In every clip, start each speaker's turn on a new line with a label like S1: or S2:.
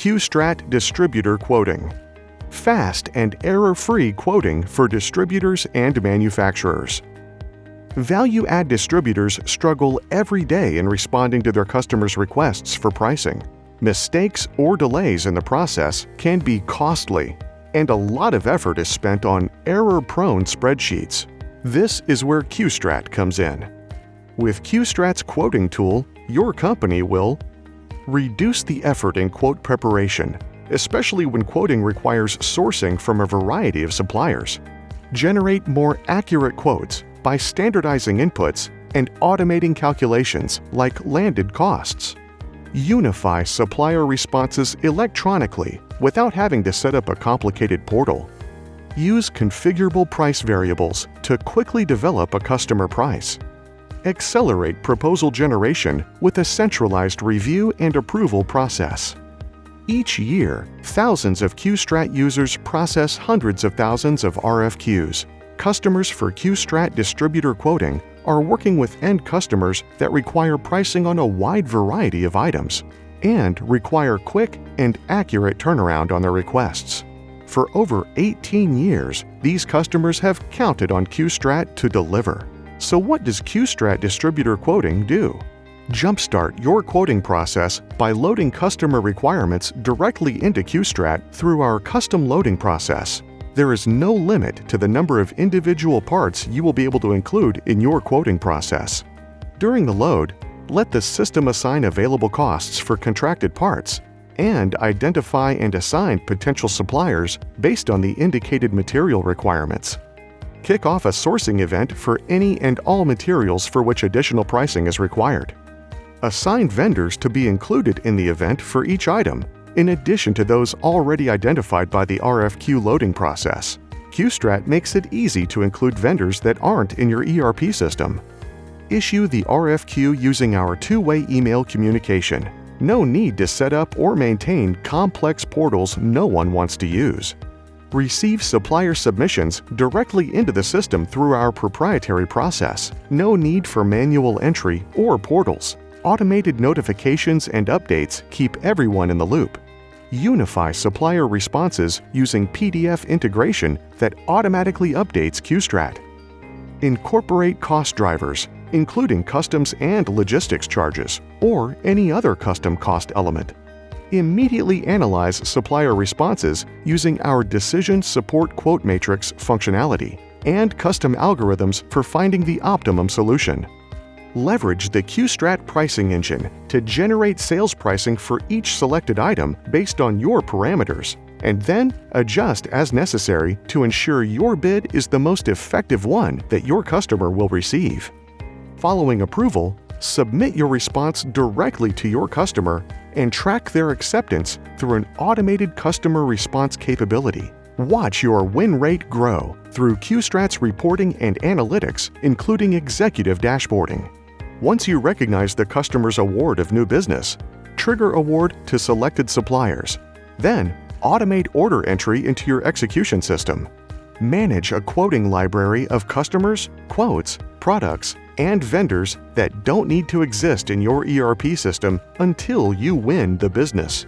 S1: QSTRAT Distributor Quoting. Fast and error-free quoting for distributors and manufacturers. Value-add distributors struggle every day in responding to their customers' requests for pricing. Mistakes or delays in the process can be costly, and a lot of effort is spent on error-prone spreadsheets. This is where QSTRAT comes in. With QSTRAT's quoting tool, your company will reduce the effort in quote preparation, especially when quoting requires sourcing from a variety of suppliers. Generate more accurate quotes by standardizing inputs and automating calculations like landed costs. Unify supplier responses electronically without having to set up a complicated portal. Use configurable price variables to quickly develop a customer price. Accelerate proposal generation with a centralized review and approval process. Each year, thousands of QSTRAT users process hundreds of thousands of RFQs. Customers for QSTRAT distributor quoting are working with end customers that require pricing on a wide variety of items and require quick and accurate turnaround on their requests. For over 18 years, these customers have counted on QSTRAT to deliver. So what does QSTRAT distributor quoting do? Jumpstart your quoting process by loading customer requirements directly into QSTRAT through our custom loading process. There is no limit to the number of individual parts you will be able to include in your quoting process. During the load, let the system assign available costs for contracted parts and identify and assign potential suppliers based on the indicated material requirements. Kick off a sourcing event for any and all materials for which additional pricing is required. Assign vendors to be included in the event for each item, in addition to those already identified by the RFQ loading process. QSTRAT makes it easy to include vendors that aren't in your ERP system. Issue the RFQ using our two-way email communication. No need to set up or maintain complex portals no one wants to use. Receive supplier submissions directly into the system through our proprietary process. No need for manual entry or portals. Automated notifications and updates keep everyone in the loop. Unify supplier responses using PDF integration that automatically updates QSTRAT. Incorporate cost drivers, including customs and logistics charges, or any other custom cost element. Immediately analyze supplier responses using our Decision Support Quote Matrix functionality and custom algorithms for finding the optimum solution. Leverage the QSTRAT pricing engine to generate sales pricing for each selected item based on your parameters, and then adjust as necessary to ensure your bid is the most effective one that your customer will receive. Following approval, submit your response directly to your customer and track their acceptance through an automated customer response capability. Watch your win rate grow through QSTRAT's reporting and analytics, including executive dashboarding. Once you recognize the customer's award of new business, trigger award to selected suppliers. Then, automate order entry into your execution system. Manage a quoting library of customers, quotes, products, and vendors that don't need to exist in your ERP system until you win the business.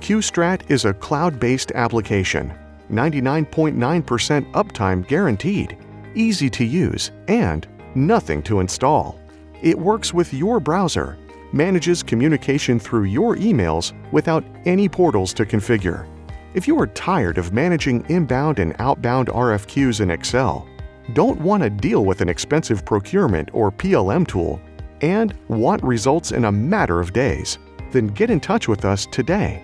S1: QSTRAT is a cloud-based application, 99.9% uptime guaranteed, easy to use, and nothing to install. It works with your browser, manages communication through your emails without any portals to configure. If you are tired of managing inbound and outbound RFQs in Excel, don't want to deal with an expensive procurement or PLM tool, and want results in a matter of days, then get in touch with us today.